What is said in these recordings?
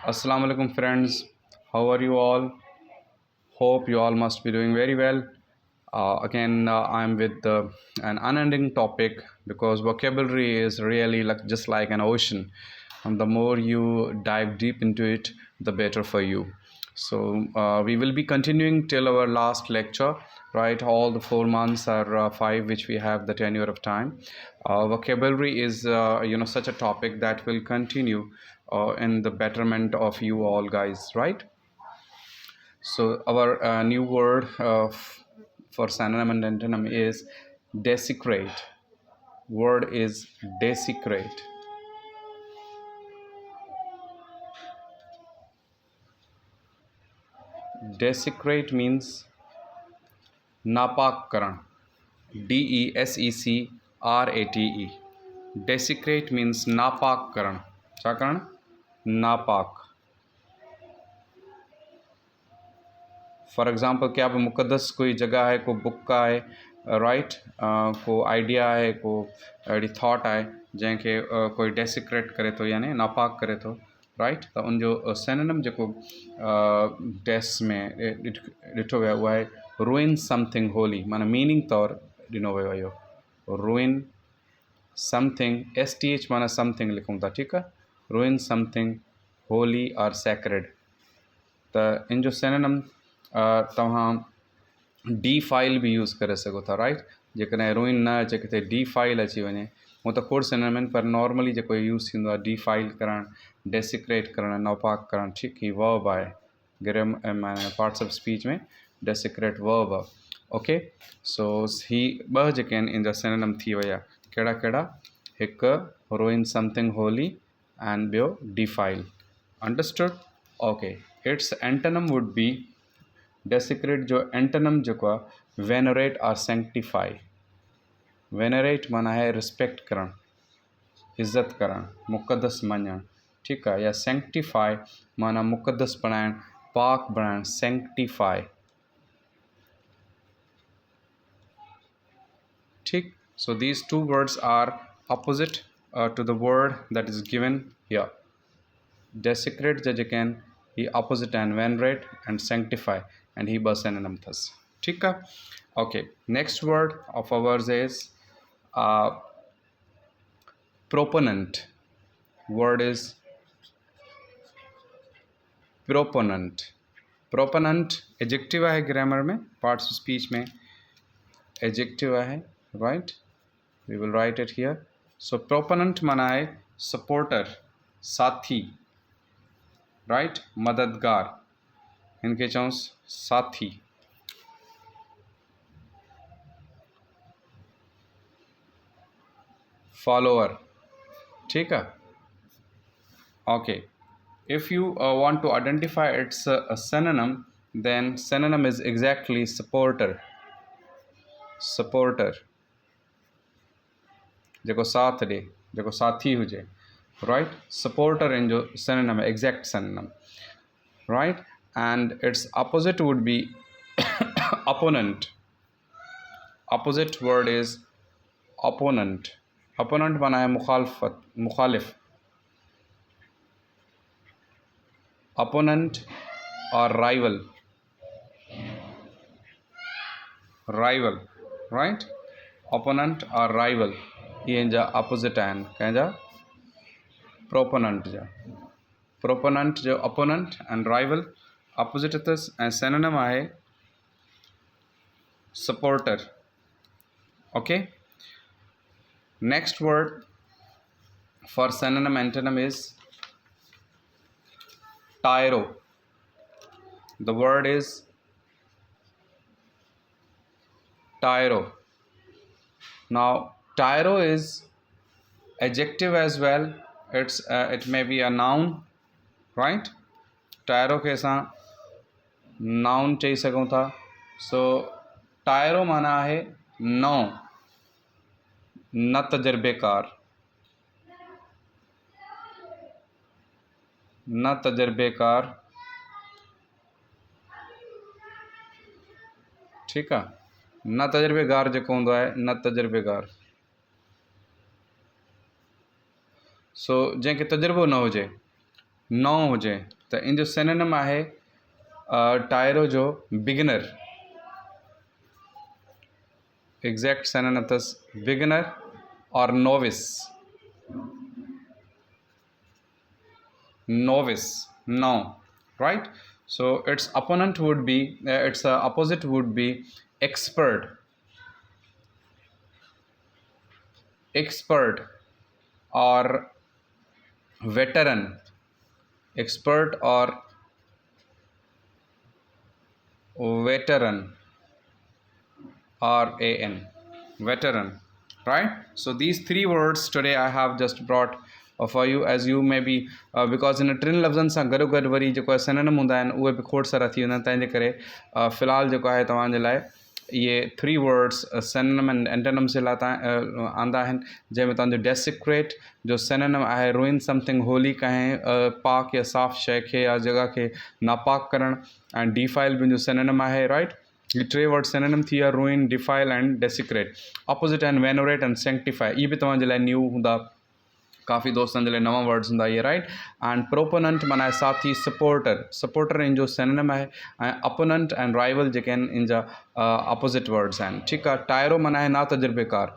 Assalamu alaikum friends, how are you all? Hope you all must be doing very well. Again, I'm with an unending topic because vocabulary is really like just like an ocean, and the more you dive deep into it, the better for you. So we will be continuing till our last lecture, right? All the 4 months or five which we have the tenure of time. Vocabulary is such a topic that will continue in the betterment of you all guys, right? So our new word for synonym and antonym is desecrate. Word is desecrate. Desecrate means नापाक करण. DESECRATE. Desecrate means नापाक करण. क्या करण? नापाक. For example क्या बि मुक़दस कोई जगह है, को बुक आहे, राइट, को आइडिया है, को अहिड़ी थॉट आहे जंहिंखे कोई डेसिक्रेट करे थो यानी नापाक करे थो, राइट. त उनजो सिनोनिम जेको टेस्ट में ॾिठो वियो उहा आहे रुइन समथिंग होली, माना मीनिंग तौरु ॾिनो वियो आहे इहो रुइन समथिंग. STH माना समथिंग लिखूं था, ठीकु आहे. रुइन समथिंग होली और सैक्रेड. त इन जो सिनोनिम तव्हां डी फाइल भी यूज़ करे सघो था, राइट. जेकॾहिं रुइन न अचे किथे डी फाइल अची वञे, हूअं त खोड़ सिनोनिम आहिनि पर नॉर्मली जेको यूज़ थींदो आहे डी फाइल करणु, डेसिक्रेट करणु, नापाक करणु, ठीकु. ही वर्ब आहे माना पार्ट्स ऑफ स्पीच में डेसिक्रेट वर्ब आहे. ओके. सो ही ॿ जेके आहिनि इन जा सिनोनिम थी विया. कहिड़ा कहिड़ा? हिकु रुइन समथिंग होली एंड ॿियो D file. Understood? Okay. It's antonym would be desiccated जो एंटोनिम जेको आहे वेनरेट और सेंक्टिफाई. वेनरेट माना है रिस्पेक्ट करणु, इज़त करणु, मुक़दस मञणु, ठीकु आहे. या सेंक्टिफाई माना मुक़दस बणाइणु, पाक बणाइणु, सेंक्टिफाई, ठीक. So these two words are opposite to the word that is given here. Desecrate जा जेके आहिनि ही opposite आहिनि venerate and sanctify, and ही ॿ synonym अथसि, ठीकु आहे. Okay, next word of ours is proponent. Word is proponent. Proponent adjective है grammar में, parts of speech में adjective है, right. We will write it here. So proponent माना है supporter, साथी, right, मददगार, इनके चौंस साथी. Follower, ठीक है. Okay. If you want to identify its a synonym, then synonym is exactly supporter. Supporter जेको साथ ॾे, जेको साथी हुजे, right. Supporter in जो synonym है, exact synonym, right. And its opposite would be opponent. Opposite word is opponent. Opponent बना है मुखालफत, मुखालिफ. Opponent or rival. Rival, right. Opponent or rival ये इन जा opposite आहिनि. कंहिंजा? Proponent जा. Proponent जो opponent and rival opposite अथसि ऐं synonym आहे supporter. Okay. Next word for synonym antonym is tyro. The word is tyro. Now tyro is adjective as well. It may be a noun, right. tyro के असां noun चई सघूं था. So tyro माना है नौ, न तजर्बेकार, न तजर्बेकार, ठीकु आहे. न तजर्बेकार जेको हूंदो आहे न तजर्बेकार. सो जंहिंखे तजुर्बो न हुजे, नओं हुजे त इन जो सिनोनिम आहे टायरो जो बिगिनर। एग्जैक्ट सिनोनिम अथसि बिगिनर और novice. Novice, no, right? So its opponent would be its opposite would be expert, expert or veteran, expert or veteran, RAN, veteran, right? So these three words today I have just brought for you, as you may be because in टिनि लफ़्ज़नि सां गॾो गॾु worry जेको आहे synonym हूंदा आहिनि उहे बि खोड़ सारा थी वेंदा आहिनि। तंहिंजे करे फ़िलहालु जेको आहे तव्हांजे लाइ ये 3 वर्ड्स सिनोनिम एंड एंटोनिम्स जे लाइ आंदा आहिनि, जंहिंमें तव्हांजो डेसिक्रेट जो सिनोनिम आहे रुइन समथिंग होली, कंहिं पाक या साफ़ शइ खे या जॻह खे नापाक करणु, ऐं डिफाइल बि जो सिनोनिम आहे, राइट? ये 3 वर्ड सिनोनिम थी विया, ruin, defile and desecrate. Opposite and venerate and sanctify, ये भी तव्हांजे लाइ न्यू हूंदा, काफ़ी दोस्तनि जे लाइ नवां वर्ड्स हूंदा इहे, राइट? एंड प्रोपोनेंट माना साथी, सपोर्टर, सपोर्टर इन जो सिनोनिम आहे, ऐं अपोनेंट एंड राइवल जेके आहिनि इन जा अपोजिट वर्ड्स आहिनि, ठीकु आहे? टायरो माना आहे नातजुर्बेकार।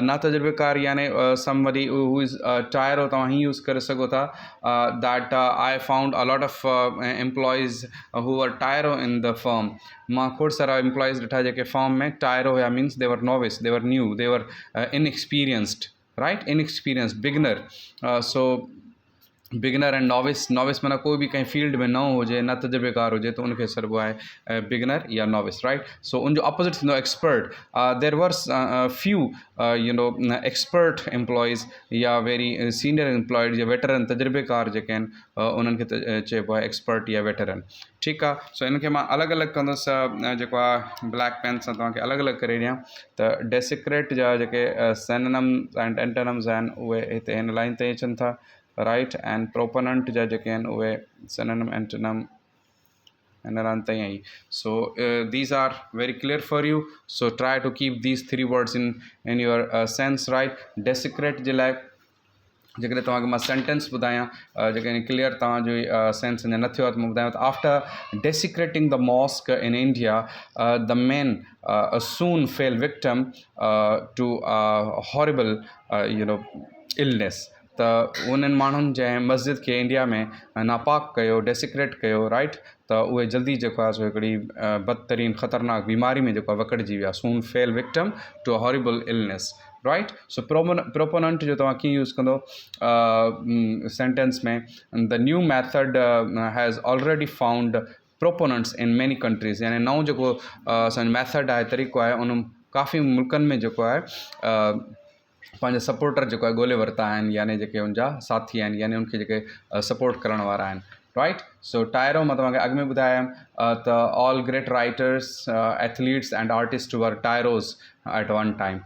नातजुर्बेकार यानी समबडी हू इज़ टायरो तव्हां हीअं यूज़ करे सघो था that I found a lot of employees who are tyro in the firm. मां खोड़ सारा एम्प्लॉइज़ ॾिठा जेके फर्म में टायरो हुया, means they were novice, they were new, they were inexperienced, right? Inexperienced, beginner. So beginner and novice, novice माना कोई भी कहीं फील्ड में नओं हुजे, न तजुर्बेकार हुजे, तो उनखे सॾिबो आहे बिगिनर या नॉविस, राइट? सो उन जो अपोजिट थींदो expert. There were few you know expert employees या वेरी सीनियर एम्प्लॉइड या वेटरन तजुर्बेकार जेके आहिनि उन्हनि खे चइबो आहे एक्सपर्ट या वेटरन, ठीकु आहे? सो इनखे मां अलॻि अलॻि कंदुसि, जेको आहे ब्लैक पेन सां तव्हांखे अलॻि अलॻि करे ॾियां त डेसिक्रेट जा जेके सिनोनिम्स एंड एंटोनिम्स आहिनि उहे हिते हिन लाइन ते अचनि था, right? And proponent जा जेके आहिनि उहे synonym antonym हिन लाइन ते ई। So these are very clear for you, so try to keep these 3 words in your sense, right? Desecrate जे लाइ जेकॾहिं तव्हांखे मां सेंटेंस ॿुधायां जेकॾहिं क्लियर तव्हांजो सेंस अञा न थियो आहे त मां ॿुधायां त after desecrating the mosque in India the man soon fell victim to horrible you know illness. त उन्हनि माण्हुनि जंहिं मस्जिद खे इंडिया में नापाक कयो, डेसिक्रेट कयो, राइट? त उहे जल्दी जेको आहे सो हिकिड़ी बदतरीन ख़तरनाक बीमारी में जेको आहे वकड़जी विया, soon fell victim to a horrible illness, right? So proponent जो तव्हां कीअं यूज़ कंदो सेंटेंस में? The new method has already found proponents in many countries, यानी नओं जेको असांजो मैथड आहे, तरीक़ो आहे, उन काफ़ी मुल्कनि में जेको आहे पंहिंजा सपोर्टर जेको आहे ॻोल्हे वरिता आहिनि, यानी जेके उनजा साथी आहिनि, यानी उनखे जेके सपोर्ट करण वारा आहिनि, राइट? सो टायरो मां तव्हांखे अॻु में ॿुधायां त all great writers, athletes and artist were tyros at one time,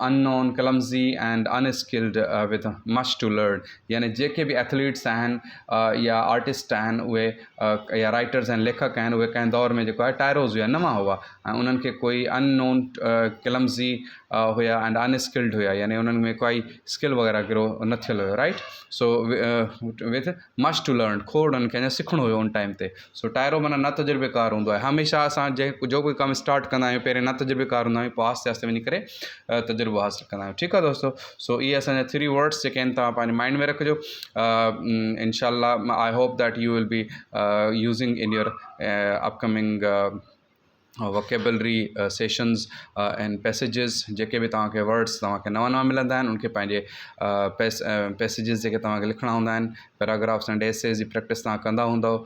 unknown, clumsy and unskilled with much to learn, यानी जेके भी एथलीट्स आहिनि या आर्टिस्ट आहिनि उहे या राइटर्स आहिनि, लेखक आहिनि, उहे कंहिं दौर में जेको आहे टायरोज़ हुआ, नवां हुआ, ऐं उन्हनि खे कोई अननोन, क्लमज़ी हुया एंड अनस्किल्ड हुया, यानी उन्हनि में कोई स्किल वग़ैरह गिरो न थियल हुयो, right? So with much to learn, खोड़ उन्हनि खे अञा सिखणो हुयो उन टाइम ते। सो टायरो माना न तजुर्बेकार हूंदो आहे। हमेशह असां जो कोई कमु स्टार्ट कंदा आहियूं पहिरियों न तजुर्बेकार हूंदा आहियूं, पोइ आहिस्ते आहिस्ते वञी करे तजुर्बो हासिलु कंदा आहियूं, ठीकु आहे दोस्तों? सो इहे असांजा 3 वर्ड्स जेके आहिनि तव्हां पंहिंजे माइंड में रखिजो। इंशाल्लाह I hope that you will be using in your upcoming vocabulary sessions and passages, जेके बि तव्हांखे वर्ड्स तव्हांखे नवां नवां मिलंदा आहिनि, उनखे पंहिंजे पैसेजिस जेके तव्हांखे लिखणा हूंदा आहिनि, पैराग्राफ्स एंड एसेज जी प्रैक्टिस तव्हां कंदा हूंदव,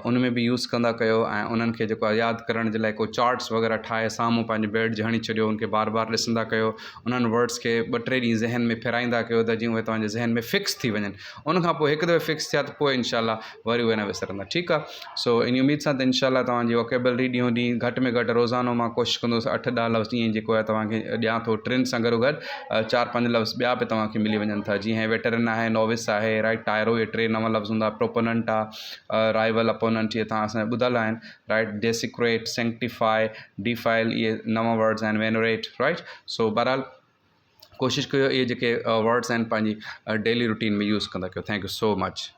उन में बि यूज़ कंदा कयो, ऐं उन्हनि खे जेको आहे यादि करण जे लाइ को चार्ट्स वग़ैरह ठाहे साम्हूं पंहिंजे बेड जे हणी छॾियो, उनखे बार बार ॾिसंदा कयो, उन्हनि वर्ड्स खे 2-3 ॾींहं ज़हन में फेराईंदा कयो त जीअं उहे तव्हांजे ज़हन में फिक्स थी वञनि। उनखां पोइ हिकु दफ़े फिक्स थिया त पोइ इंशाल्लाह वरी उहे न विसरंदा, ठीकु आहे? सो इन उमेद सां त इंशाल्लाह तव्हांजी वोकेबलरी ॾींहों ॾींहुं घटि में घटि रोज़ानो मां कोशिशि कंदुसि 8-10 लफ़्ज़ ईअं जेको आहे तव्हांखे ॾियां थो, 3 सां गॾोगॾु 4-5 लफ़्ज़ ॿिया बि तव्हांखे मिली वञनि था, जीअं वेटरन आहे, नोविस आहे, राइट? टायरो, इहे 3 नवां लफ़्ज़ हूंदा, प्रोपोनेंट आहे, राइवल, अपोनेंट, इहे तव्हां असांजा ॿुधल आहिनि, राइट? डेसिक्रेट, सेंक्टिफाई, डिफाइल, इहे नवां वर्ड्स आहिनि, वेनोरेट, राइट? सो बहरहाल कोशिशि कयो इहे जेके वर्ड्स आहिनि पंहिंजी डेली रूटीन में यूज़ कंदा कयो। Thank you so much.